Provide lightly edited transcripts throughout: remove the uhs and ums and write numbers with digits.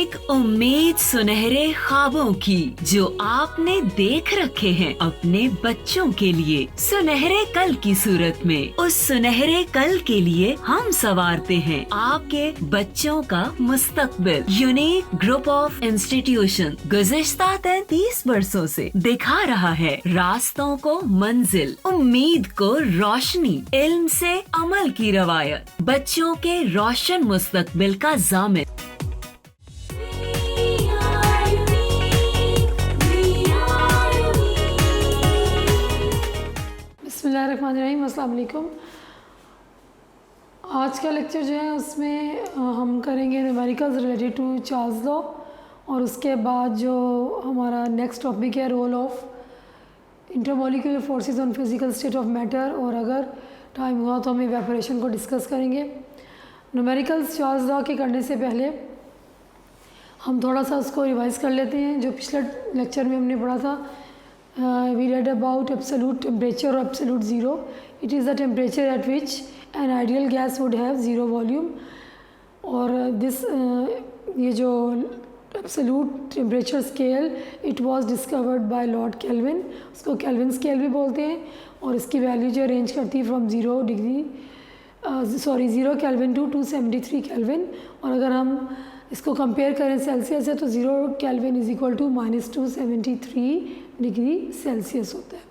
एक उम्मीद सुनहरे ख्वाबों की जो आपने देख रखे हैं अपने बच्चों के लिए, सुनहरे कल की सूरत में। उस सुनहरे कल के लिए हम संवारते हैं आपके बच्चों का मुस्तकबिल। यूनिक ग्रुप ऑफ इंस्टीट्यूशन गुज़िश्ता 33 वर्षों से दिखा रहा है रास्तों को मंजिल, उम्मीद को रोशनी, इल्म से अमल की रवायत, बच्चों के रोशन मुस्तकबिल का ज़ामिन। बिस्मिल्लाहिर्रहमानिर्रहीम, अस्सलाम वालेकुम। आज का लेक्चर जो है उसमें हम करेंगे numericals related to Charles law, और उसके बाद जो हमारा नेक्स्ट टॉपिक है role of intermolecular forces on physical state of matter, और अगर टाइम हुआ तो हम इवेपोरेशन को डिस्कस करेंगे। न्यूमेरिकल्स चार्ल्स लॉ के करने से पहले हम थोड़ा सा उसको रिवाइज़ कर लेते हैं। जो पिछले लेक्चर में हमने पढ़ा था, we read about absolute temperature or absolute zero. It is the temperature at which an ideal gas would have zero volume. और ये जो absolute temperature scale, it was discovered by Lord Kelvin. उसको Kelvin scale भी बोलते हैं, और इसकी value जो रेंज करती है फ्रॉम 0 Kelvin to 273 Kelvin। और अगर हम इसको कंपेयर करें सेल्सियस से तो 0 Kelvin is equal to -273 degree Celsius होता है।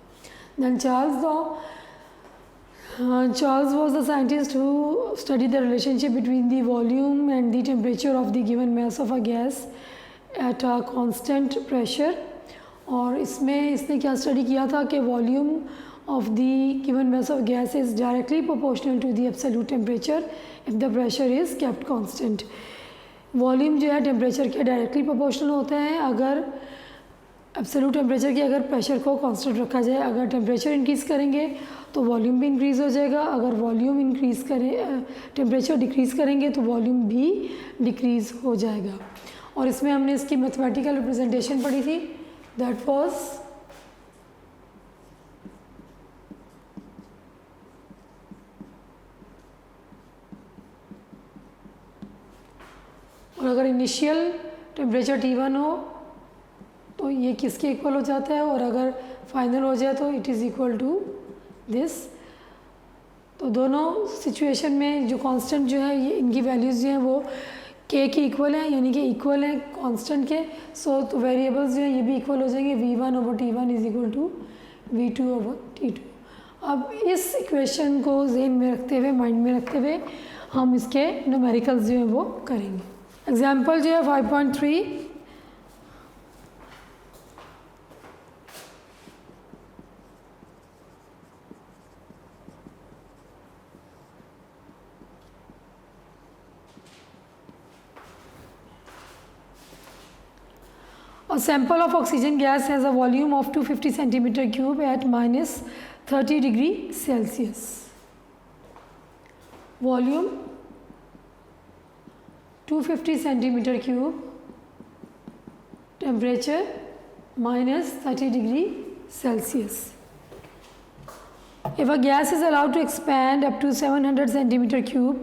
Then Charles was the scientist who studied the relationship between the volume and the temperature of the given mass of a gas at a constant pressure। और इसमें इसने क्या study किया था कि volume of the given mass of gas is directly proportional to the absolute temperature if the pressure is kept constant। Volume जो है temperature के डायरेक्टली प्रोपोर्शनल होता है अगर एब्सोल्यूट टेम्परेचर की अगर प्रेशर को कांस्टेंट रखा जाए। अगर टेम्परेचर इंक्रीज़ करेंगे तो वॉल्यूम भी इंक्रीज़ हो जाएगा, अगर वॉल्यूम इंक्रीज़ करें टेम्परेचर डिक्रीज़ करेंगे तो वॉल्यूम भी डिक्रीज़ हो जाएगा। और इसमें हमने इसकी मैथमेटिकल रिप्रेजेंटेशन पढ़ी थी, दैट वाज और अगर इनिशियल टेम्परेचर T1 हो तो ये किसके इक्वल हो जाता है, और अगर फाइनल हो जाए तो it is equal to this. तो दोनों सिचुएशन में जो कांस्टेंट जो है ये इनकी वैल्यूज़ जो हैं वो K की इक्वल है, यानी कि इक्वल है कांस्टेंट के। सो तो वेरिएबल्स जो हैं ये भी इक्वल हो जाएंगे, V1/T1 is equal to V2/T2। अब इस इक्वेशन को जहन में रखते हुए, माइंड में रखते हुए हम इसके न्यूमेरिकल्स जो हैं वो करेंगे। एग्जाम्पल जो है 5.3, A sample of oxygen gas has a volume of 250 centimeter cube at -30 degree Celsius। Volume 250 centimeter cube, temperature -30 degree Celsius। If a gas is allowed to expand up to 700 centimeter cube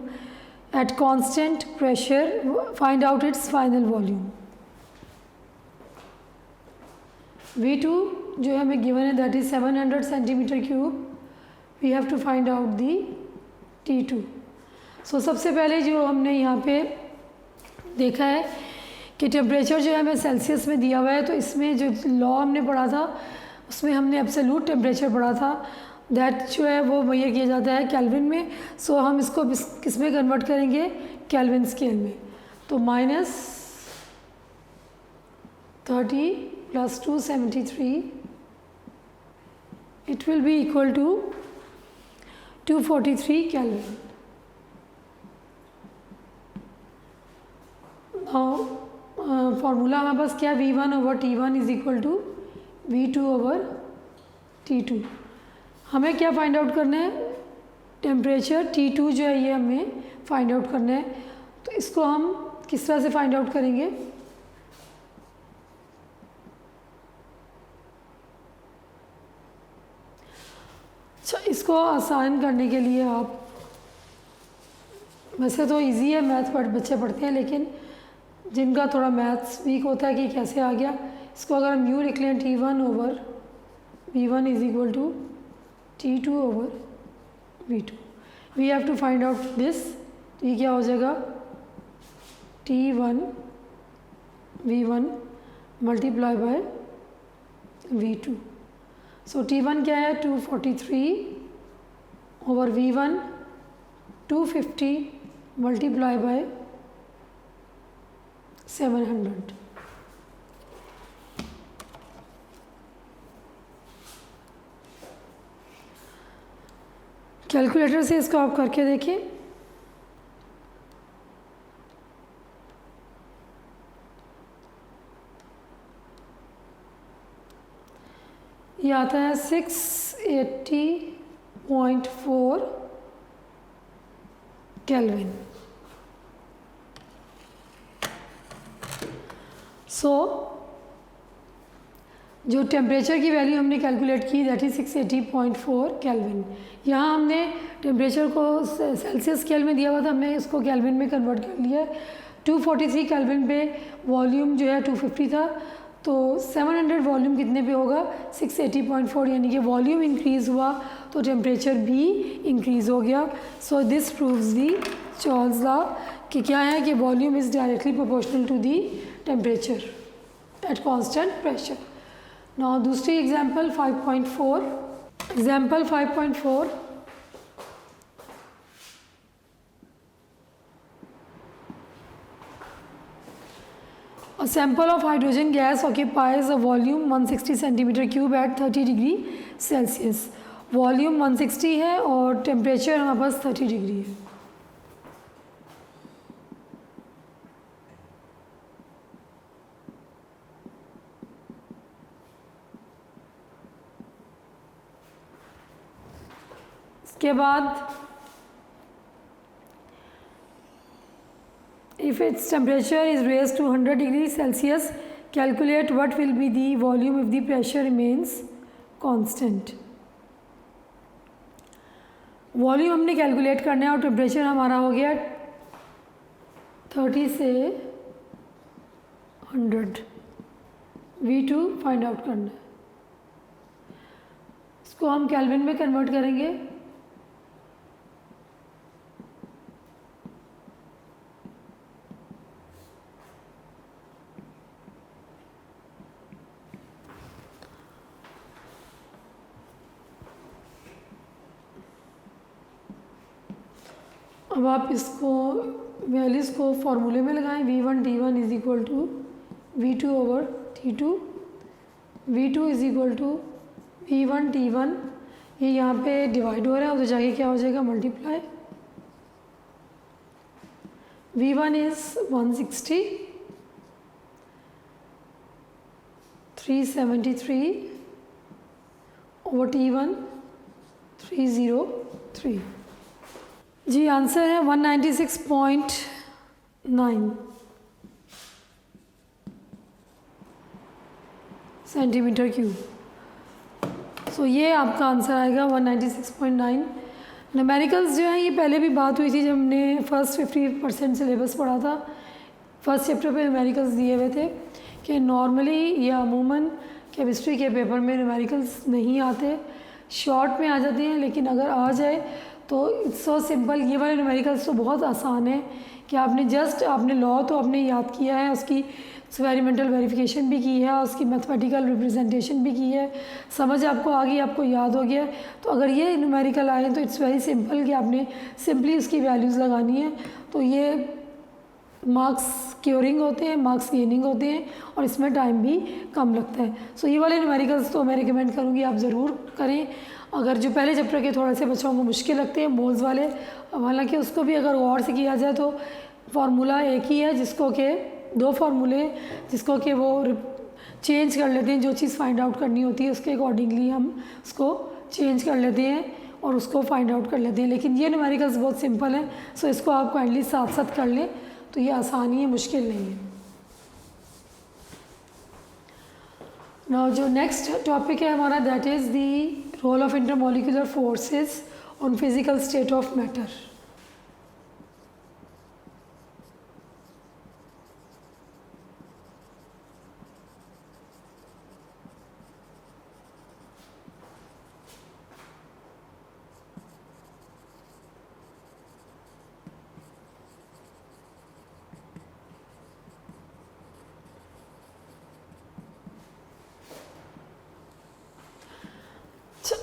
at constant pressure, find out its final volume। V2 जो हमें given है that is 700 centimetre cube, we have to find out the T2। So सबसे पहले जो हमने यहाँ पे देखा है कि टेम्परेचर जो है हमें सेल्सियस में दिया हुआ है, तो इसमें जो लॉ हमने पढ़ा था उसमें हमने एब्सोल्यूट टेम्परेचर पढ़ा था, दैट जो है वो मुहैया किया जाता है केल्विन में। सो हम इसको किस में कन्वर्ट करेंगे, केल्विन स्केल में। तो -30 plus 273, it will be equal to 243 Kelvin। Formula हमारे पास क्या, V1/T1 is equal to V2/T2। हमें क्या फाइंड आउट करना है, टेम्परेचर T2 जो है ये हमें फाइंड आउट करना है। तो इसको हम किस तरह से फाइंड आउट करेंगे, अच्छा इसको आसान करने के लिए आप, वैसे तो इजी है मैथ बच्चे पढ़ते हैं, लेकिन जिनका थोड़ा मैथ्स वीक होता है कि कैसे आ गया, इसको अगर हम यू लिख लें T1 over V1 is equal to T2 over V2, we have to find out this. तो ये क्या हो जाएगा T1 V1 multiply by V2। So T1 क्या है 243 over V1 250 multiply by 700। Calculator से इसको आप करके देखिए। ये आता है 680.4 केल्विन। सो जो टेम्परेचर की वैल्यू हमने कैलकुलेट की दैट इज़ 680.4 केल्विन। यहाँ हमने टेम्परेचर को सेल्सियस स्केल में दिया हुआ था, हमने इसको केल्विन में कन्वर्ट कर लिया। 243 केल्विन पे वॉल्यूम जो है 250 था, तो 700 वॉल्यूम कितने पे होगा 680.4, यानी कि वॉल्यूम इंक्रीज़ हुआ तो टेम्परेचर भी इंक्रीज़ हो गया। So this proves the Charles law कि क्या है कि volume is directly proportional to the temperature at constant pressure. Now दूसरी example 5.4। Example 5.4, a sample of hydrogen gas occupies a volume 160 centimeter cube at 30 degree Celsius. Volume 160 है और temperature हमारे पास 30 degree है। इसके बाद if its temperature is raised to 100 degrees Celsius, calculate what will be the volume if the pressure remains constant। Volume हमने calculate करना है और टेम्परेचर हमारा हो गया 30 से 100, V2 फाइंड आउट करना है। इसको हम केल्विन में कन्वर्ट करेंगे। अब आप इसको वैल्यूज़ को फॉर्मूले में लगाएं। V1 T1 is equal to V2 over T2, V2 is equal to V1 T1, ये यहाँ पे डिवाइड हो रहा है, उधर जाके क्या हो जाएगा multiply. V1 is 160, 373 over T1 303। जी आंसर है 196.9 सेंटीमीटर क्यूब। सो ये आपका आंसर आएगा 196.9। न्यूमेरिकल्स जो है ये पहले भी बात हुई थी जब हमने फर्स्ट 50% सिलेबस पढ़ा था। फर्स्ट चैप्टर पे न्यूमेरिकल्स दिए हुए थे कि नॉर्मली या अमूमन केमिस्ट्री के पेपर में न्यूमेरिकल्स नहीं आते, शॉर्ट में आ जाते हैं, लेकिन अगर आ जाए तो इट्स सो सिंपल। ये वाले न्यूमेरिकल्स तो बहुत आसान है कि आपने लॉ तो आपने याद किया है, उसकी एक्सपेरिमेंटल वेरिफिकेशन भी की है, उसकी मैथमेटिकल रिप्रेजेंटेशन भी की है, समझ आपको आ गई, आपको याद हो गया। तो अगर ये न्यूमेरिकल आए तो इट्स वेरी सिंपल कि आपने सिंपली उसकी वैल्यूज़ लगानी है। तो ये मार्क्स क्योरिंग होते हैं, मार्क्स गेनिंग होते हैं और इसमें टाइम भी कम लगता है। सो ये वाले न्यूमेरिकल्स तो मैं रिकमेंड करूँगी आप ज़रूर करें। अगर जो पहले चैप्टर के थोड़े से बच्चों को मुश्किल लगते हैं मोल्स वाले, हालांकि उसको भी अगर गौर से किया जाए तो फार्मूला एक ही है, जिसको कि दो फार्मूले जिसको कि वो चेंज कर लेते हैं, जो चीज़ फाइंड आउट करनी होती है उसके अकॉर्डिंगली हम उसको चेंज कर लेते हैं और उसको फाइंड आउट कर लेते हैं। लेकिन ये न्यूमेरिकल्स बहुत सिंपल है, सो इसको आप काइंडली साथ साथ कर लें तो ये आसानी है, मुश्किल नहीं है। नाउ जो नेक्स्ट टॉपिक है हमारा that is the role of intermolecular forces on physical state of matter.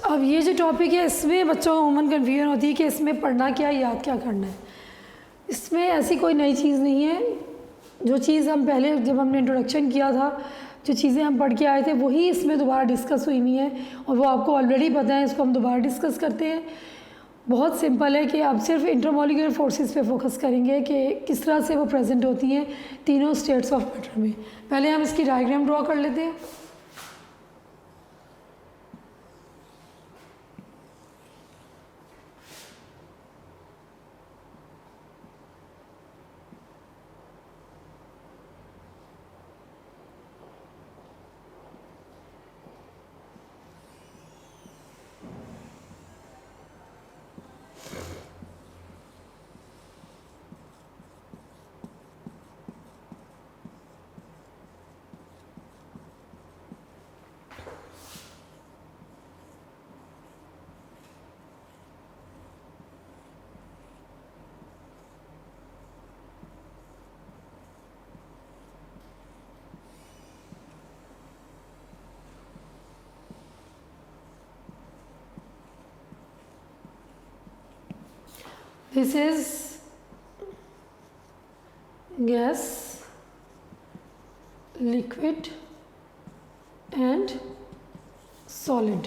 अब ये जो टॉपिक है इसमें बच्चों को अमूमन कन्फ्यूजन होती है कि इसमें पढ़ना क्या है, याद क्या करना है। इसमें ऐसी कोई नई चीज़ नहीं है। जो चीज़ हम पहले जब हमने इंट्रोडक्शन किया था, जो चीज़ें हम पढ़ के आए थे वही इसमें दोबारा डिस्कस हुई हुई हैं और वो आपको ऑलरेडी पता है, इसको हम दोबारा डिस्कस करते हैं। बहुत सिंपल है कि आप सिर्फ इंटरमॉलिक्यूलर फोर्सेस पे फोकस करेंगे कि किस तरह से वो प्रेजेंट होती हैं तीनों स्टेट्स ऑफ मैटर में। पहले हम इसकी डायग्राम ड्रॉ कर लेते हैं। This is gas, liquid and solid।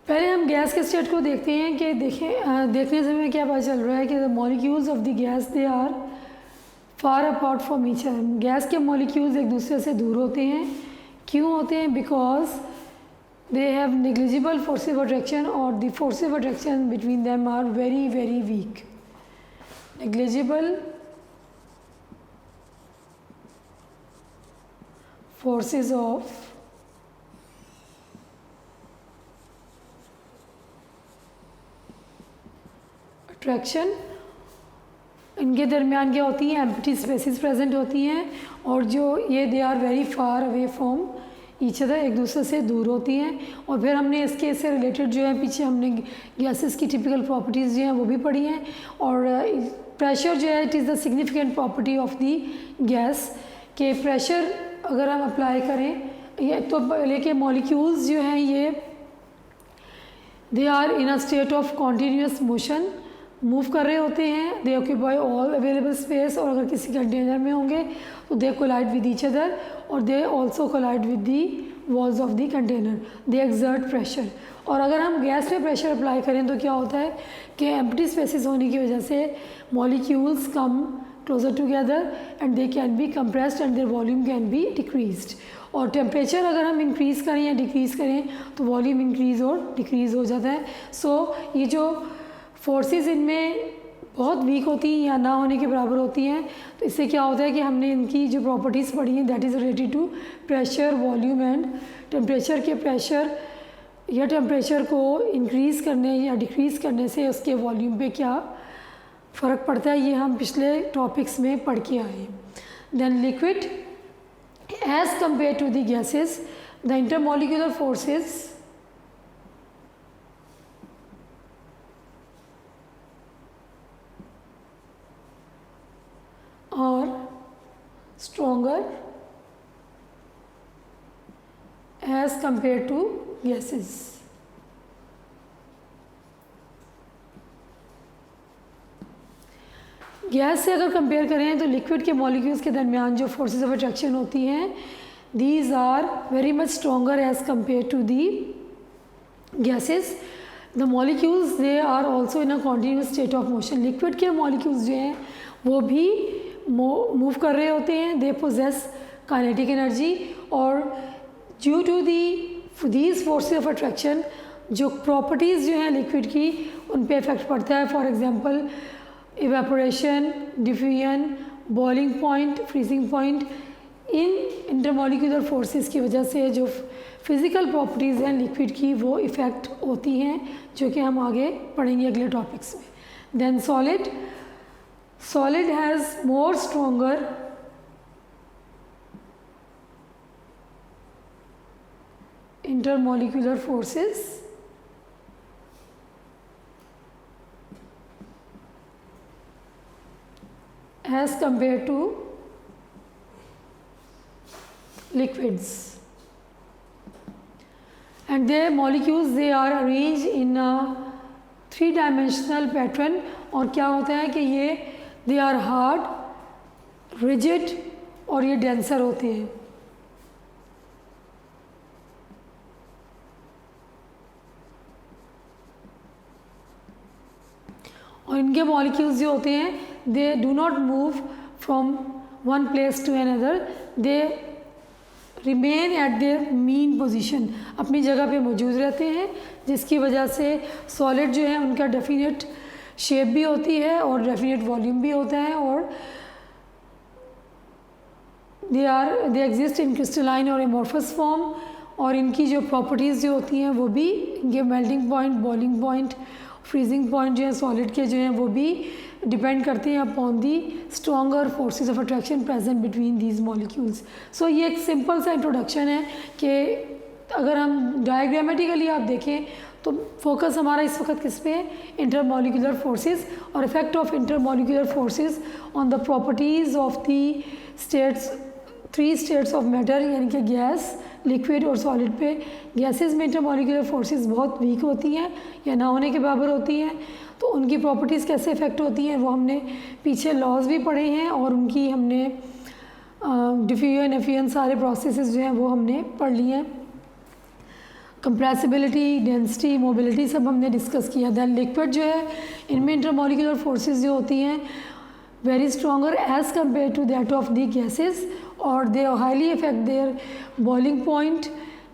पहले हम गैस के स्टेट को देखते हैं कि देखने से हमें क्या पता चल रहा है कि the molecules of the gas they are far apart from each other. Gas के मॉलिक्यूल्स एक दूसरे से दूर होते हैं। क्यों होते हैं? Because they have negligible forces of attraction or the forces of attraction between them are very very weak। negligible forces of attraction इनके दरमियान क्या होती हैं? एम्प्टी स्पेसेस प्रेजेंट होती हैं और जो ये they are very far away from each other, एक दूसरे से दूर होती हैं। और फिर हमने इसके से रिलेटेड जो है पीछे हमने गैसेस की टिपिकल प्रॉपर्टीज़ जो हैं वो भी पढ़ी हैं। और प्रेशर जो है it is the significant property of the gas के प्रेशर अगर हम अप्लाई करें ये तो लेके मॉलिक्यूल्स जो हैं ये they are in a state of continuous motion, move कर रहे होते हैं। They occupy all available space और अगर किसी कंटेनर में होंगे तो they collide with each other और they also collide with the walls of the container. They exert pressure. और अगर हम गैस पे प्रेशर अप्लाई करें तो क्या होता है कि एम्प्टी स्पेसेस होने की वजह से molecules come closer together and they can be compressed and there volume can be decreased. और टेम्परेचर अगर हम इंक्रीज़ करें या डिक्रीज़ करें तो वॉल्यूम इंक्रीज़ और डिक्रीज़ हो जाता है। सो ये जो फोर्सेस इनमें बहुत वीक होती हैं या ना होने के बराबर होती हैं, तो इससे क्या होता है कि हमने इनकी जो प्रॉपर्टीज़ पढ़ी हैं that is related to pressure, volume and temperature के प्रेशर या टेम्परेचर को इंक्रीज़ करने या डिक्रीज़ करने से उसके वॉल्यूम पे क्या फ़र्क पड़ता है, ये हम पिछले टॉपिक्स में पढ़ के आए हैं। Then liquid as compare to the gases the intermolecular forces are stronger as compared to gases। Gas से अगर कंपेयर करें तो लिक्विड के मॉलिक्यूल्स के दरमियान जो फोर्सेस ऑफ अट्रैक्शन होती हैं these are very much stronger as compare to the gases. The molecules they are also in a continuous state of motion. Liquid के मॉलिक्यूल्स जो हैं वो भी मूव कर रहे होते हैं। दे पोजेस काइनेटिक एनर्जी और due to these forces of attraction जो प्रॉपर्टीज़ जो हैं लिक्विड की उन पे इफेक्ट पड़ता है। For example evaporation, diffusion, boiling point, freezing point, इन इंटरमॉलिक्यूलर फोर्सेस की वजह से जो फिज़िकल प्रॉपर्टीज़ हैं लिक्विड की वो इफ़ेक्ट होती हैं, जो कि हम आगे पढ़ेंगे अगले टॉपिक्स में। Then solid has more stronger intermolecular forces as compared to liquids। and their molecules they are arranged in a 3-dimensional pattern. और क्या होता है कि ये they are hard, rigid और ये denser होते हैं. और इनके मॉलिक्यूल्स जो होते हैं they do not move from one place to another, they remain at their mean position, अपनी जगह पे मौजूद रहते हैं, जिसकी वजह से सॉलिड जो है उनका डेफिनेट शेप भी होती है और डेफिनेट वॉल्यूम भी होता है, और दे एग्जिस्ट इन क्रिस्टलाइन और एमॉर्फस फॉर्म. और इनकी जो प्रॉपर्टीज़ जो होती हैं वो भी, इनके melting point, boiling point, freezing point जो है सॉलिड के जो हैं वो भी डिपेंड करते हैं upon the stronger forces of attraction present between these molecules. So ये एक सिंपल सा इंट्रोडक्शन है कि अगर हम डायग्रामेटिकली आप देखें तो फोकस हमारा इस वक्त किस पे है, इंटरमॉलिक्यूलर फोर्सेस और effect of intermolecular forces on the properties of the states, 3 states of matter, यानी कि गैस, लिक्विड और सॉलिड पे. गैसेस में इंटरमॉलिक्यूलर फोर्सेस बहुत वीक होती हैं या ना होने के बराबर होती हैं, तो उनकी प्रॉपर्टीज़ कैसे इफ़ेक्ट होती हैं वो हमने पीछे लॉज भी पढ़े हैं, और उनकी हमने डिफ्यूजन, एफियन सारे प्रोसेसेस जो हैं वो हमने पढ़ लिए हैं. कंप्रेसिबिलिटी, डेंसिटी, मोबिलिटी सब हमने डिस्कस किया. दैन लिक्विड जो है इनमें इंटरमॉलिक्यूलर फोर्सेस जो होती हैं very stronger as compare to that of the gases, और they highly effect their boiling point,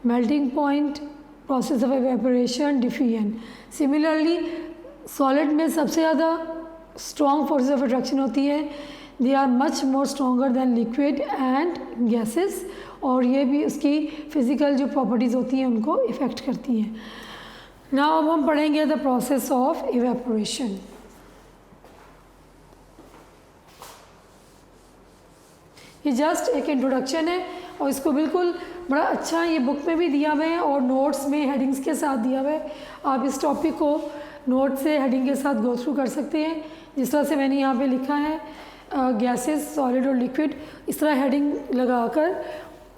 melting point, process of evaporation, diffusion. Similarly solid में सबसे ज़्यादा स्ट्रॉन्ग फोर्सेस ऑफ अट्रैक्शन होती है, they are much more stronger than liquid and gases, और ये भी उसकी फ़िज़िकल जो प्रॉपर्टीज़ होती हैं उनको इफ़ेक्ट करती हैं. नाउ अब हम पढ़ेंगे द प्रोसेस ऑफ इवेपोरेशन. ये जस्ट एक इंट्रोडक्शन है और इसको बिल्कुल बड़ा अच्छा ये बुक में भी दिया हुआ है और नोट्स में हेडिंग्स के साथ दिया हुआ है. आप इस टॉपिक को नोट से हेडिंग के साथ गो थ्रू कर सकते हैं, जिस तरह से मैंने यहाँ पे लिखा है गैसेस, सॉलिड और लिक्विड, इस तरह हेडिंग लगाकर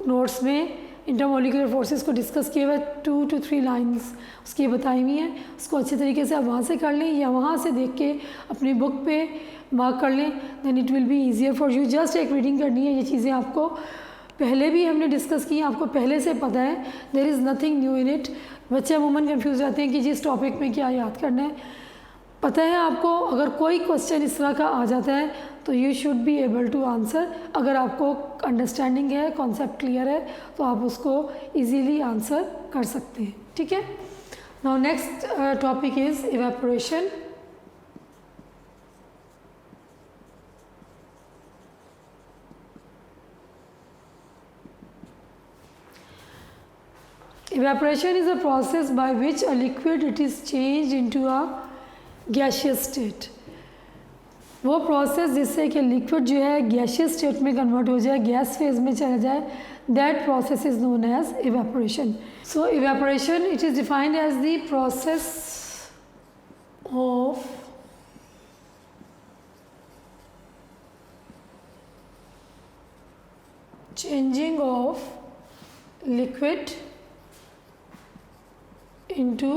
नोट्स में इंटरमॉलिक्यूलर फोर्सेस को डिस्कस किए हुए 2 to 3 लाइंस उसकी बताई हुई हैं. उसको अच्छे तरीके से आप वहाँ से कर लें या वहाँ से देख के अपनी बुक पे मार्क कर लें, then it will be easier for you. Just एक रीडिंग करनी है. ये चीज़ें आपको पहले भी हमने डिस्कस की, आपको पहले से पता है, there is nothing new in it. बच्चे अमूमन कंफ्यूज रहते हैं कि जिस टॉपिक में क्या याद करना है. पता है आपको, अगर कोई क्वेश्चन इस तरह का आ जाता है तो you should be able to answer. अगर आपको अंडरस्टैंडिंग है, कॉन्सेप्ट क्लियर है, तो आप उसको ईजीली आंसर कर सकते हैं. ठीक है. Now next topic is evaporation. Evaporation is a process by which a liquid it is changed into a gaseous state. वो प्रोसेस जिससे कि लिक्विड जो है गैशियस स्टेट में कन्वर्ट हो जाए, गैस फेज में चला जाए, that process is known as evaporation. So evaporation it is defined as the process of changing of liquid into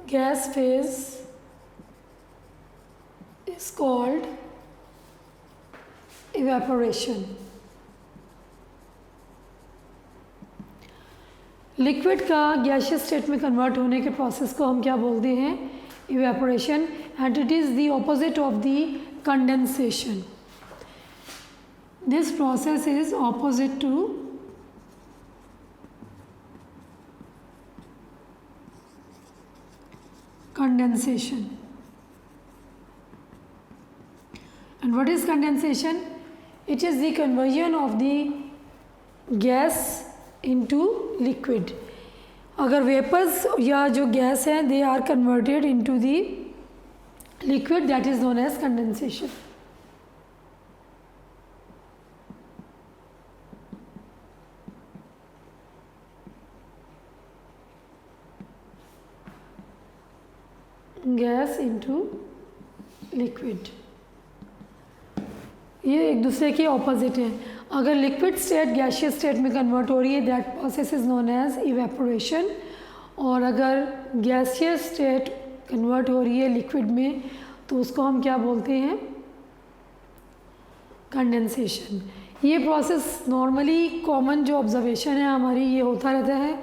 gas phase is called evaporation. Liquid का gaseous state में convert होने के process को हम क्या बोलते हैं? Evaporation. And it is the opposite of the condensation. This process is opposite to condensation. And what is condensation? It is the conversion of the gas into liquid. अगर vapours या जो गैस है they are converted into the liquid, that is known as condensation. gas into liquid. ये एक दूसरे के opposite हैं। अगर लिक्विड स्टेट गैशियस स्टेट में कन्वर्ट हो रही है, that process is known as evaporation. और अगर गैसियस स्टेट कन्वर्ट हो रही है लिक्विड में, तो उसको हम क्या बोलते हैं? कंडेंसेशन। ये प्रोसेस नॉर्मली कॉमन जो ऑब्जर्वेशन है हमारी, ये होता रहता है।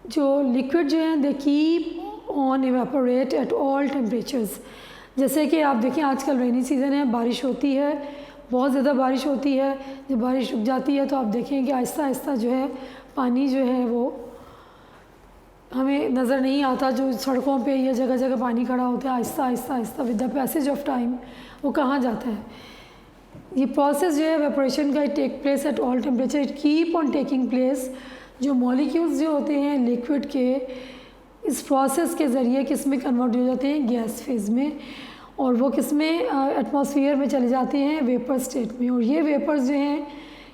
जो लिक्विड जो है they keep on evaporate at all temperatures. जैसे कि आप देखिए आजकल रेनी सीज़न है, बारिश होती है, बहुत ज़्यादा बारिश होती है। जब बारिश रुक जाती है तो आप देखें कि आहिस्ता आहिस्ता जो है पानी जो है वो हमें नज़र नहीं आता। जो सड़कों पे या जगह जगह पानी खड़ा होता है, Aahista Aahista Aahista with the passage of time वो कहाँ जाता है। ये प्रोसेस जो है वेपोरेशन का, take place at all temperature, it keep on taking place. जो मॉलिक्यूल्स जो होते हैं लिक्विड के, इस प्रोसेस के ज़रिए किस में कन्वर्ट हो जाते हैं? गैस फेज़ में। और वो किस में? एटमॉस्फेयर में चले जाते हैं, वेपर स्टेट में। और ये वेपर्स जो हैं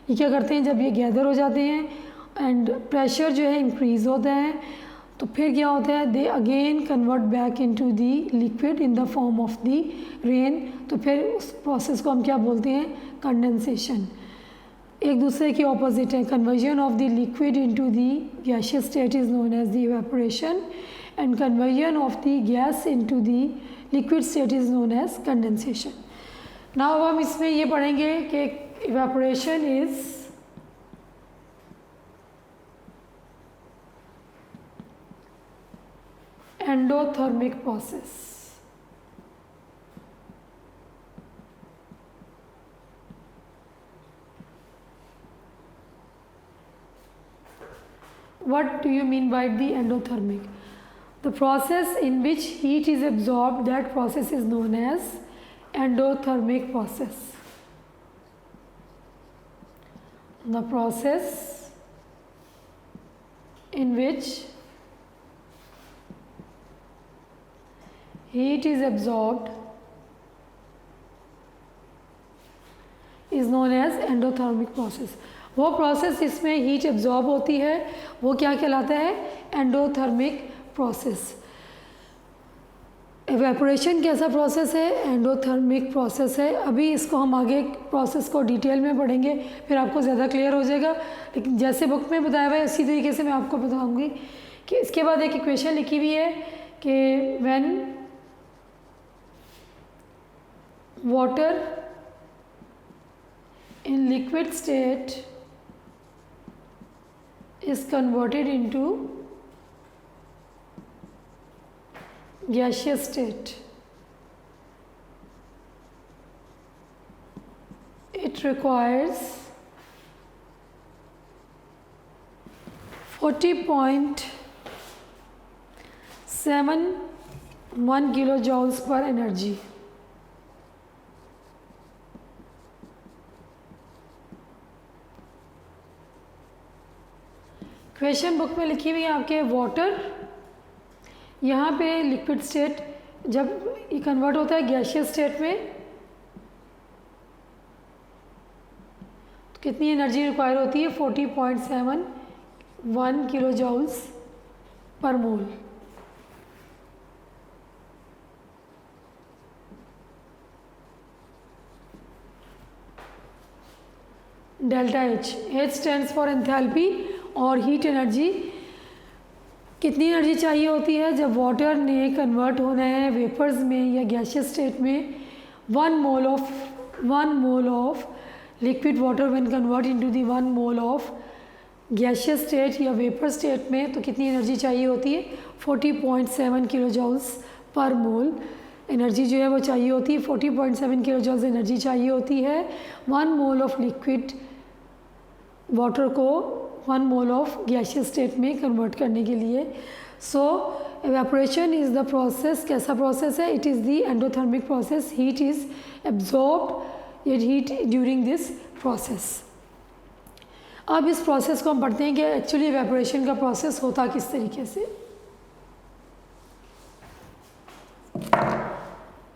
ये क्या करते हैं? जब ये गैदर हो जाते हैं एंड प्रेशर जो है इंक्रीज़ होता है, तो फिर क्या होता है? They again convert back into the liquid in the form of the rain. तो फिर उस प्रोसेस को हम क्या बोलते हैं? कंडेंसेशन। एक दूसरे के ऑपोजिट है। Conversion of the liquid into the gaseous state is known as the evaporation, and conversion of the gas into the liquid state is known as condensation. Now हम इसमें ये पढ़ेंगे कि evaporation is endothermic process. What do you mean by the endothermic? The process in which heat is absorbed, that process is known as endothermic process. The process in which heat is absorbed is known as endothermic process. वो process जिसमें heat absorb होती है वो क्या कहलाता है? Endothermic process. Evaporation कैसा process है? एंडोथर्मिक प्रोसेस है। अभी इसको हम आगे प्रोसेस को डिटेल में पढ़ेंगे, फिर आपको ज़्यादा क्लियर हो जाएगा। लेकिन जैसे बुक में बताया हुआ है उसी तरीके से मैं आपको बताऊंगी कि इसके बाद एक इक्वेशन लिखी हुई है कि when water in liquid state is converted into gaseous state, it requires 40.71 kilojoules per energy. Question book में लिखी हुई है आपके वाटर, यहाँ पे लिक्विड स्टेट जब ये कन्वर्ट होता है गैसियस स्टेट में तो कितनी एनर्जी रिक्वायर होती है? 40.71 किलो जूल्स पर मोल। Delta H, H stands for enthalpy और हीट एनर्जी। कितनी एनर्जी चाहिए होती है जब वाटर ने कन्वर्ट होना है वेपर्स में या गैसियस स्टेट में? 1 mole of liquid water when convert into the 1 mole of gaseous state या वेपर स्टेट में, तो कितनी एनर्जी चाहिए होती है? 40.7 किलो जूल्स पर मोल एनर्जी जो है वो चाहिए होती है। 40.7 किलो जूल्स एनर्जी चाहिए होती है 1 मोल ऑफ लिक्विड वाटर को 1 मोल ऑफ गैसियस स्टेट में कन्वर्ट करने के लिए। सो एवेपोरेशन इज़ द प्रोसेस। कैसा प्रोसेस है? It is the endothermic process. Heat is absorbed या हीट ड्यूरिंग दिस प्रोसेस। अब इस प्रोसेस को हम पढ़ते हैं कि एक्चुअली एवेपोरेशन का प्रोसेस होता किस तरीके से।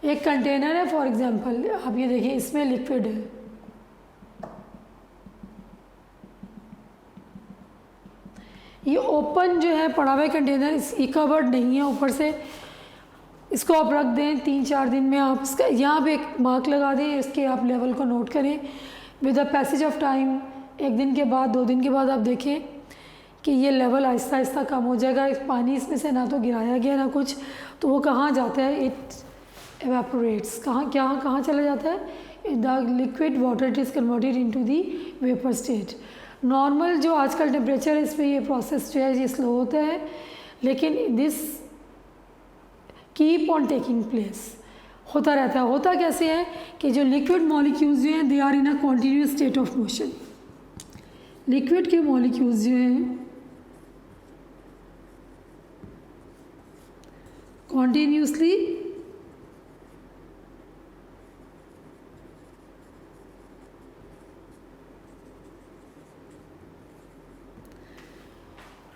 एक कंटेनर है फॉर एग्जांपल, आप ये देखिए इसमें लिक्विड है, ये ओपन जो है पड़ा हुआ कंटेनर, ये कवर्ड नहीं है ऊपर से, इसको आप रख दें 3-4 दिन में, आप इसका यहाँ पे एक मार्क लगा दें, इसके आप लेवल को नोट करें। With the passage of time 1 दिन के बाद 2 दिन के बाद आप देखें कि ये लेवल आहिस्ता आहिस्ता कम हो जाएगा। इस पानी इसमें से ना तो गिराया गया ना कुछ, तो वो कहाँ जाता है, इट एवेपोरेट्स, कहाँ चला जाता है, the liquid water it is converted into the vapour state. Normal जो आजकल टेम्परेचर है, इसमें ये प्रोसेस जो है ये स्लो होता है, लेकिन this keep on taking place, होता रहता है। होता कैसे है कि जो लिक्विड मॉलिक्यूल्स जो हैं they are in a continuous state of motion. Liquid के मॉलिक्यूल्स जो हैं कॉन्टीन्यूसली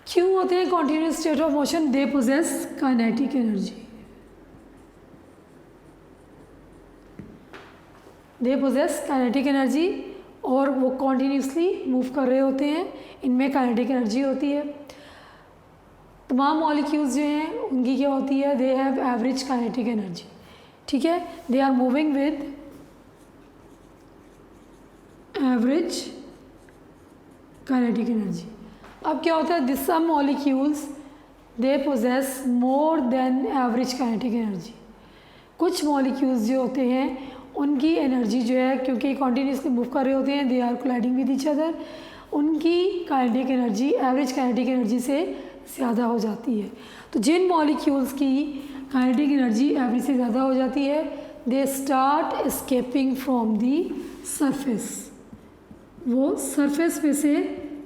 क्यों होते हैं continuous state of motion? They possess kinetic energy, they possess kinetic energy, और वो कॉन्टीन्यूसली मूव कर रहे होते हैं, इनमें काइनेटिक एनर्जी होती है। तमाम मॉलिक्यूल्स जो हैं उनकी क्या होती है, they have average kinetic energy, ठीक है, they are moving with average kinetic energy. अब क्या होता है, this some molecules they possess more than average kinetic energy. कुछ मॉलिक्यूल्स जो होते हैं उनकी एनर्जी जो है, क्योंकि कॉन्टीन्यूसली मूव कर रहे होते हैं, they are colliding with each other, उनकी kinetic energy average kinetic energy से ज़्यादा हो जाती है। तो जिन मॉलिक्यूल्स की काइनेटिक एनर्जी एवरेज से ज़्यादा हो जाती है, they start escaping from the surface, वो सरफेस पे से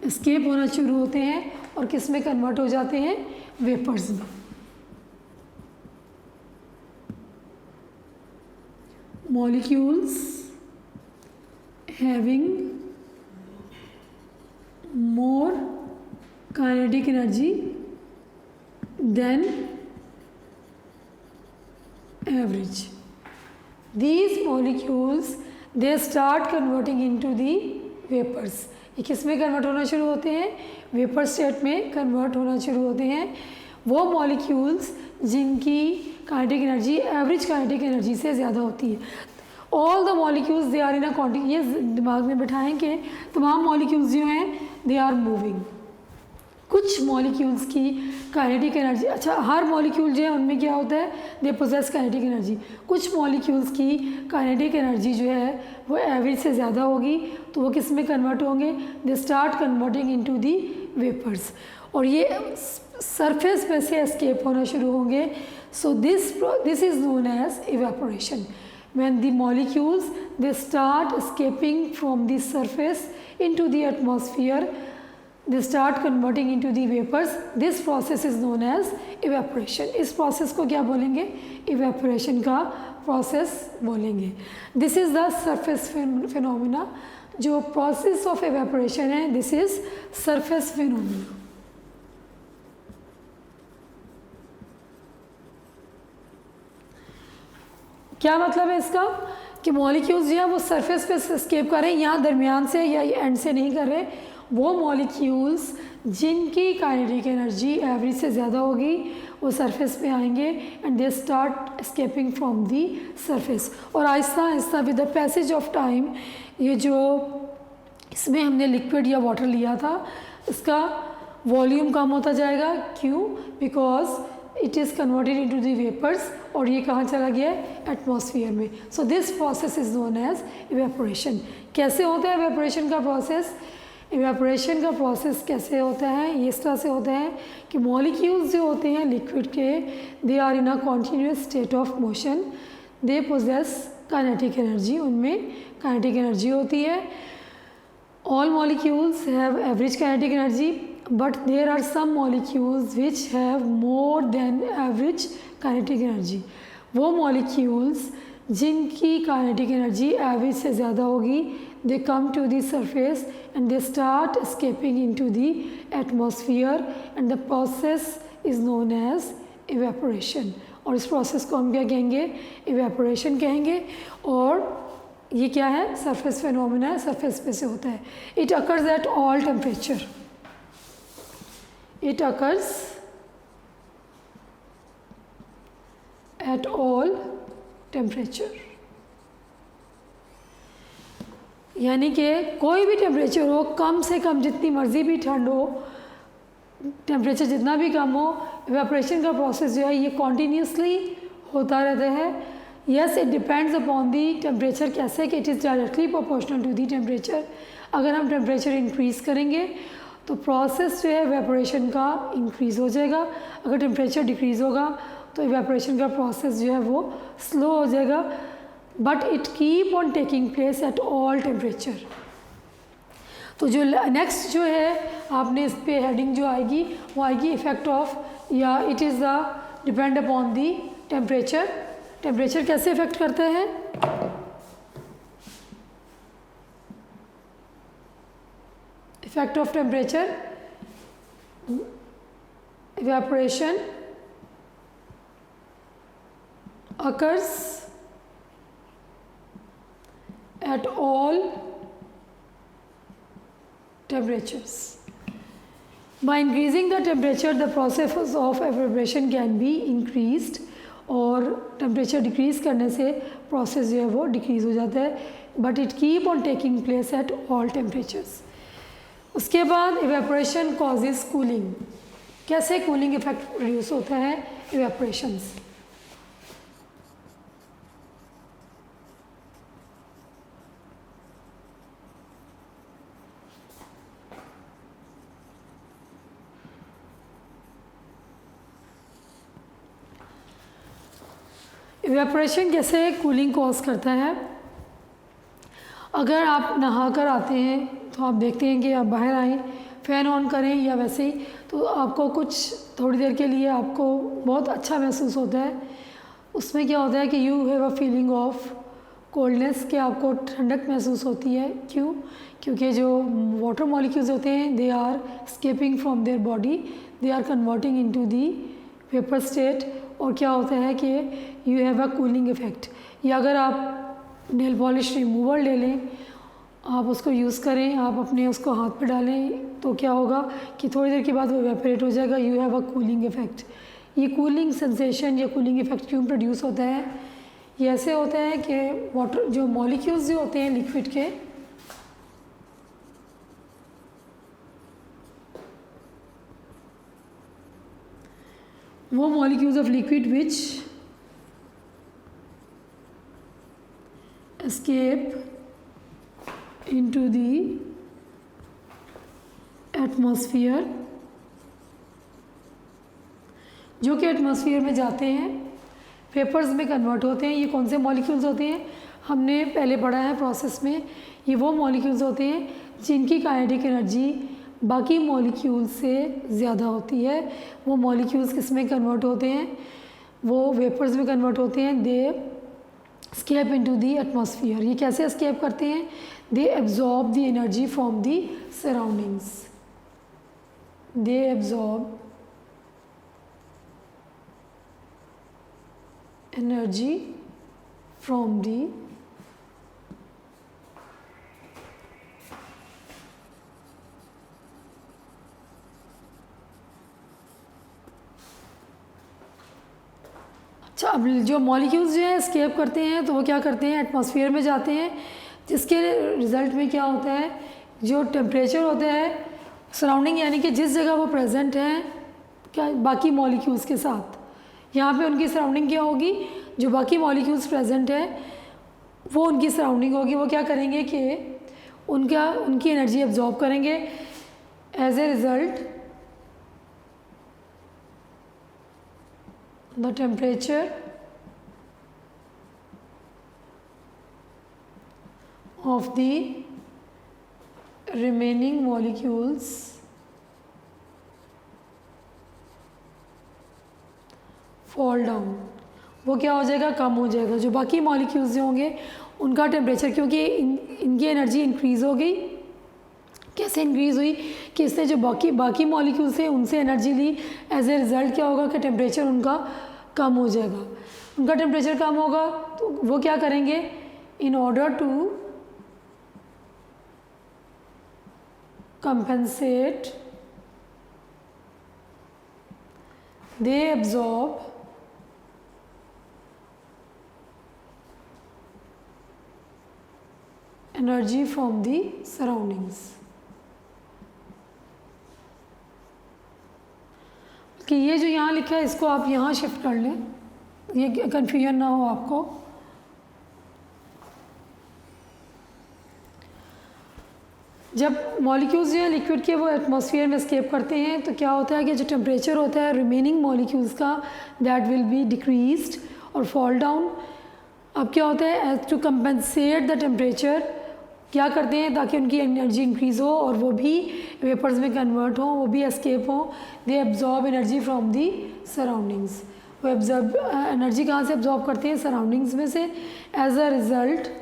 एस्केप होना शुरू होते हैं और किस में कन्वर्ट हो जाते हैं, वेपर्स में। Molecules having more kinetic energy than average, these molecules they start converting into the vapors। ये किस में कन्वर्ट होना शुरू होते हैं, वेपर स्टेट में कन्वर्ट होना शुरू होते हैं। वो मॉलिक्यूल्स जिनकी kinetic energy average kinetic energy से ज़्यादा होती है। All the molecules they are in a quantity, ये दिमाग में बिठाएं कि तमाम मॉलिक्यूल्स जो हैं दे आर मूविंग। कुछ मॉलिक्यूल्स की काइनेटिक एनर्जी, अच्छा हर मॉलिक्यूल जो है उनमें क्या होता है, दे पोजेस काइनेटिक एनर्जी। कुछ मॉलिक्यूल्स की काइनेटिक एनर्जी जो है वो एवरेज से ज़्यादा होगी, तो वो किस में कन्वर्ट होंगे, they start converting into the vapours, और ये सरफेस पे से एस्केप होना शुरू होंगे। So this is known as evaporation. When the molecules they start escaping from the surface into the atmosphere, they start converting into the vapors, this process is known as evaporation। इस process को क्या बोलेंगे, evaporation का process बोलेंगे। This is the surface phenomena। जो process of evaporation है, this is surface phenomena। क्या मतलब है इसका, कि मॉलिक्यूल्स जो है वो सरफेस पे एस्केप कर रहे हैं, यहाँ दरमियान से या एंड से नहीं कर रहे। वो मॉलिक्यूल्स जिनकी काइनेटिक एनर्जी एवरेज से ज़्यादा होगी वो सरफेस पे आएंगे and they start escaping from the surface. और Aahista Aahista with the passage of time, ये जो इसमें हमने लिक्विड या वाटर लिया था इसका वॉल्यूम कम होता जाएगा। क्यों? Because it is converted into the vapours, और ये कहाँ चला गया है, एटमॉस्फेयर में। So this process is known as evaporation. कैसे होता है इवेपोरेशन का प्रोसेस? इवेपोरेशन का प्रोसेस कैसे होता है, ये इस तरह से होता है कि मॉलिक्यूल्स जो होते हैं लिक्विड के, they are in a continuous state of motion, they possess kinetic energy, उनमें काइनेटिक एनर्जी होती है। All molecules have average kinetic energy, but there are some molecules which have more than average kinetic energy। वो molecules जिनकी kinetic energy average से ज़्यादा होगी, they come to the surface and they start escaping into the atmosphere and the process is known as evaporation। और इस process को हम क्या कहेंगे, evaporation कहेंगे। और ये क्या है, surface phenomena है, surface पे से होता है। It occurs at all temperature। It occurs eight all temperature. यानी कि कोई भी टेम्परेचर हो, कम से कम जितनी मर्ज़ी भी ठंड हो, टेम्परेचर जितना भी कम हो, इवेपोरेशन का प्रोसेस जो है ये कॉन्टीन्यूसली होता रहता है। Yes, it depends upon the temperature. कैसे कि it is directly proportional to the temperature. अगर हम टेम्परेचर इंक्रीज़ करेंगे तो प्रोसेस जो है इवेपोरेशन का इंक्रीज़ हो जाएगा। अगर टेम्परेचर डिक्रीज़ होगा तो इवेपोरेशन का प्रोसेस जो है वो स्लो हो जाएगा। But it keep on taking place at all temperature. तो जो नेक्स्ट जो है आपने इस पे हेडिंग जो आएगी वो आएगी इफ़ेक्ट ऑफ, या it is the depend upon the temperature. Temperature कैसे इफ़ेक्ट करता है? Effect of temperature, evaporation occurs at all temperatures. By increasing the temperature, the process of evaporation can be increased, और temperature decrease करने से process जो है वो decrease हो जाता है। But it keep on taking place at all temperatures. उसके बाद इवेपोरेशन कॉजेज़ कूलिंग। कैसे कूलिंग इफेक्ट प्रोड्यूस होता है इवेपोरेशन से? इवेपोरेशन कैसे कूलिंग कॉज करता है? अगर आप नहा कर आते हैं तो आप देखते हैं कि आप बाहर आएँ, फ़ैन ऑन करें या वैसे ही, तो आपको कुछ थोड़ी देर के लिए आपको बहुत अच्छा महसूस होता है। उसमें क्या होता है कि you have a feeling of coldness, कि आपको ठंडक महसूस होती है। क्यों? क्योंकि जो वाटर मॉलिक्यूल्स होते हैं they are escaping from their body, they are converting into the vapour state, और क्या होता है कि you have a cooling effect. या अगर आप नेल पॉलिश रिमूवर ले लें, आप उसको यूज़ करें, आप अपने उसको हाथ पे डालें, तो क्या होगा कि थोड़ी देर के बाद वो इवेपोरेट हो जाएगा। You have a cooling effect. ये कूलिंग सेंसेशन या कूलिंग इफ़ेक्ट क्यों प्रोड्यूस होता है? ये ऐसे होता है कि वाटर जो मॉलिक्यूल्स जो होते हैं लिक्विड के, वो molecules of liquid which escape into the atmosphere, जो कि एटमॉस्फेयर में जाते हैं, वेपर्स में कन्वर्ट होते हैं। ये कौन से मॉलिक्यूल्स होते हैं? हमने पहले पढ़ा है प्रोसेस में, ये वो मॉलिक्यूल्स होते हैं जिनकी काइनेटिक एनर्जी बाकी मॉलिक्यूल्स से ज़्यादा होती है। वो मॉलिक्यूल्स किस में कन्वर्ट होते हैं? वो वेपर्स में कन्वर्ट होते हैं। दे escape into the atmosphere। ये कैसे escape करते हैं? They absorb the energy from the surroundings। They absorb energy from the अच्छा, अब जो मॉलिक्यूल्स जो है स्केप करते हैं तो वो क्या करते हैं? एटमॉस्फेयर में जाते हैं, जिसके रिज़ल्ट में क्या होता है, जो टेम्परेचर होता है सराउंडिंग, यानी कि जिस जगह वो प्रेजेंट हैं क्या बाकी मॉलिक्यूल्स के साथ, यहाँ पे उनकी सराउंडिंग क्या होगी? जो बाकी मॉलिक्यूल्स प्रेजेंट हैं वो उनकी सराउंडिंग होगी। वो क्या करेंगे कि उनकी एनर्जी एब्जॉर्ब करेंगे। As a result the temperature of the remaining molecules fall down। वो क्या हो जाएगा? कम हो जाएगा। जो बाकी मॉलिक्यूल्स जो होंगे उनका टेम्परेचर, क्योंकि इनकी एनर्जी इंक्रीज़ हो गई। कैसे इंक्रीज़ हुई? कि इससे जो बाकी मॉलिक्यूल्स हैं उनसे एनर्जी ली। एज ए रिज़ल्ट क्या होगा कि टेम्परेचर उनका कम हो जाएगा। उनका टेम्परेचर कम होगा तो वो क्या करेंगे? In order to compensate they absorb energy from the surroundings. कि ये जो यहाँ लिखा है इसको आप यहाँ शिफ्ट कर लें, ये कन्फ्यूजन ना हो आपको। जब मॉलिक्यूल्स जो है लिक्विड के वो एटमॉस्फेयर में एस्केप करते हैं तो क्या होता है कि जो टेम्परेचर होता है रिमेनिंग मॉलिक्यूल्स का दैट विल बी डिक्रीज्ड और फॉल डाउन। अब क्या होता है, as to compensate the temperature क्या करते हैं ताकि उनकी एनर्जी इंक्रीज़ हो और वो भी वेपर्स में कन्वर्ट हों, वो भी एस्केप हों। They absorb energy from the surroundings. वो एब्जॉर्ब एनर्जी कहाँ से एब्जॉर्ब करते हैं, सराउंडिंग्स में से। As a result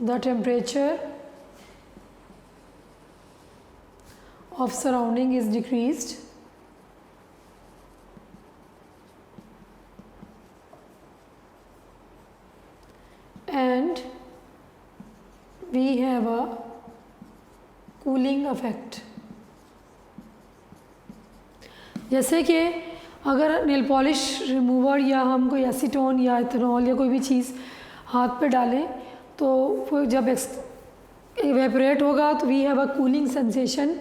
the temperature of surrounding is decreased and we have a cooling effect। जैसे कि अगर नेल पॉलिश रिमूवर या हम कोई एसीटोन या इथेनॉल या कोई भी चीज़ हाथ पे डालें तो वो जब इवेपोरेट होगा तो we have a cooling sensation.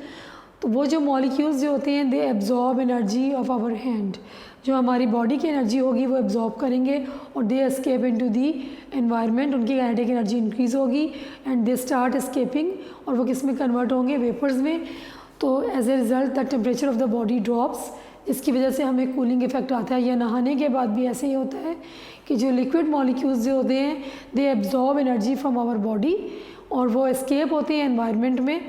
तो वो जो मॉलिक्यूल्स जो होते हैं they absorb energy of our hand, जो हमारी बॉडी की एनर्जी होगी वो एब्जॉर्ब करेंगे और they escape into the environment. उनकी काइनेटिक एनर्जी इंक्रीज़ होगी एंड दे स्टार्ट एस्केपिंग और वो किस में कन्वर्ट होंगे, वेपर्स में। तो as a result the temperature of the body drops, इसकी वजह से हमें कूलिंग इफेक्ट आता है। या नहाने के बाद भी ऐसे ही होता है कि जो लिक्विड मॉलिक्यूल्स जो होते हैं they absorb energy from our body और वो एस्केप होते हैं एनवायरनमेंट में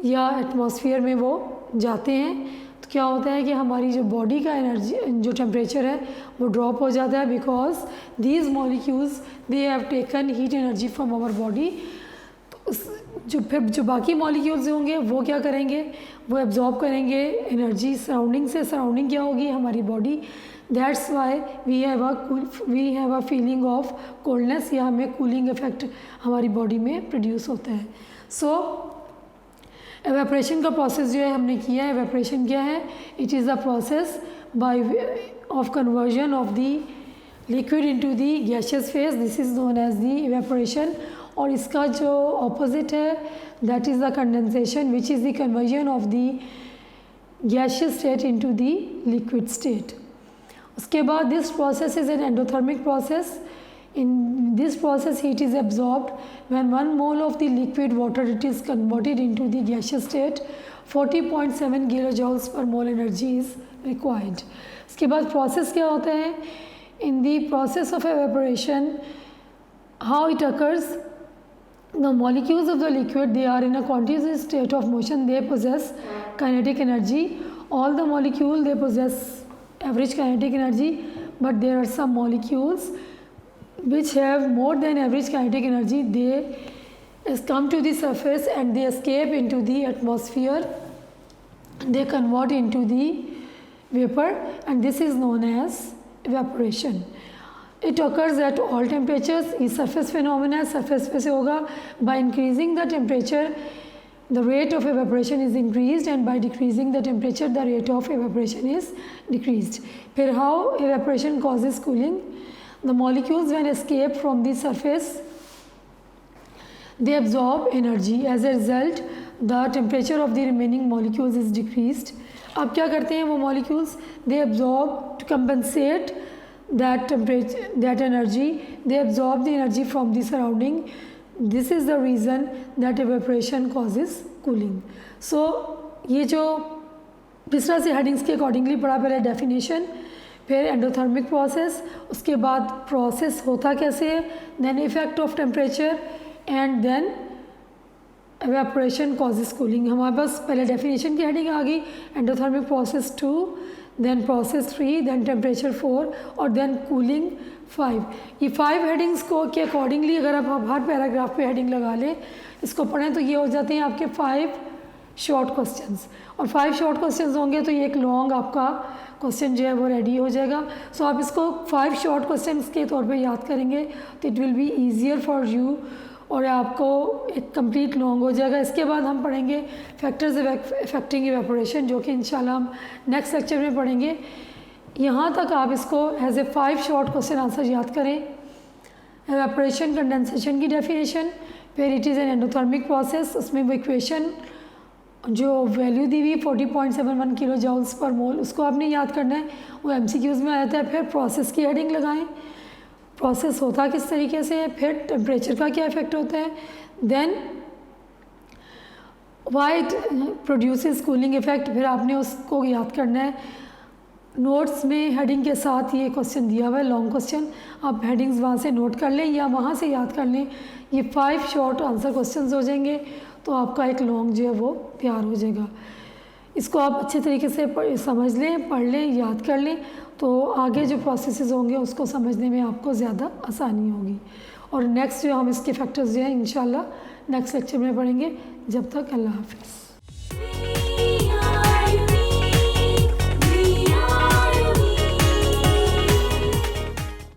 या एटमॉस्फेयर में वो जाते हैं। तो क्या होता है कि हमारी जो बॉडी का एनर्जी जो टेम्परेचर है वो ड्रॉप हो जाता है because these molecules they have taken heat energy from our body. तो जो बाकी मॉलिक्यूल्स होंगे वो क्या करेंगे, वो एब्जॉर्ब करेंगे एनर्जी सराउंडिंग से। सराउंडिंग क्या होगी, हमारी body. That's why we have a feeling of coldness या हमें कूलिंग इफेक्ट हमारी बॉडी में प्रोड्यूस होता है। सो एवेपोरेशन का प्रोसेस जो है हमने किया है। एवेपोरेशन क्या है, it is the process by of conversion of the liquid into the gaseous phase, this is known as the evaporation. और इसका जो ऑपोजिट है that is the condensation which is the conversion of the gaseous state into the liquid state. उसके बाद this process is an endothermic process. In this process heat is absorbed when 1 mole of the liquid water it is converted into the gaseous state। 40.7 kilojoules per mole energy is required। इसके बाद process क्या होता है, in the process of evaporation how it occurs, the molecules of the liquid they are in a continuous state of motion, they possess kinetic energy। all the molecules they possess average kinetic energy, but there are some molecules which have more than average kinetic energy, they come to the surface and they escape into the atmosphere, they convert into the vapor and this is known as evaporation। it occurs at all temperatures। ये surface phenomena है, surface पे से होगा। by increasing the temperature the rate of evaporation is increased and by decreasing the temperature the rate of evaporation is decreased। फिर how evaporation causes cooling, the molecules when escape from the surface they absorb energy, as a result the temperature of the remaining molecules is decreased। अब क्या करते हैं वो molecules, they absorb to compensate that temperature, that energy, they absorb the energy from the surrounding। this is the reason that evaporation causes cooling। so ये जो जिस तरह से हेडिंग्स के अकॉर्डिंगली पढ़ा, पहले डेफिनेशन, फिर एंडोथर्मिक प्रोसेस, उसके बाद प्रोसेस होता कैसे है, then effect of temperature and then evaporation causes cooling. हमारे पास पहले डेफिनेशन की हेडिंग आ गई, endothermic process 2, then process 3, then temperature 4 और देन कूलिंग 5। ये 5 हेडिंग्स को के अकॉर्डिंगली अगर आप हर पैराग्राफ पे हेडिंग लगा लें, इसको पढ़ें तो ये हो जाते हैं आपके 5 शॉर्ट क्वेश्चंस। और 5 शॉर्ट क्वेश्चंस होंगे तो ये एक लॉन्ग आपका क्वेश्चन जो है वो रेडी हो जाएगा। सो आप इसको 5 शॉर्ट क्वेश्चंस के तौर पे याद करेंगे तो it will be easier for you और आपको एक कंप्लीट लॉन्ग हो जाएगा। इसके बाद हम पढ़ेंगे फैक्टर्स अफेक्टिंग इवेपोरेशन, जो कि इंशाल्लाह हम नेक्स्ट लेक्चर में पढ़ेंगे। यहाँ तक आप इसको as a 5 short question answer याद करें। एवेपोरेशन कंडेंसेशन की डेफिनेशन, फिर it is an endothermic process, उसमें वो इक्वेशन जो वैल्यू दी हुई 40.71 किलो जूल्स पर मोल, उसको आपने याद करना है, वो MCQs में आ जाता है। फिर प्रोसेस की हेडिंग लगाएं, प्रोसेस होता किस तरीके से है, फिर टेम्परेचर का क्या इफेक्ट होता है, then why it produces cooling effect, फिर आपने उसको याद करना है। नोट्स में हेडिंग के साथ ये क्वेश्चन दिया हुआ है, लॉन्ग क्वेश्चन, आप हेडिंग्स वहाँ से नोट कर लें या वहाँ से याद कर लें। ये 5 शॉर्ट आंसर क्वेश्चंस हो जाएंगे, तो आपका एक लॉन्ग जो है वो तैयार हो जाएगा। इसको आप अच्छे तरीके से समझ लें, पढ़ लें, याद कर लें, तो आगे जो प्रोसेसेस होंगे उसको समझने में आपको ज़्यादा आसानी होगी। और नेक्स्ट जो हम इसके फैक्टर्स जो हैं इंशाल्लाह नेक्स्ट लेक्चर में पढ़ेंगे। जब तक अल्लाह हाफ़िज़।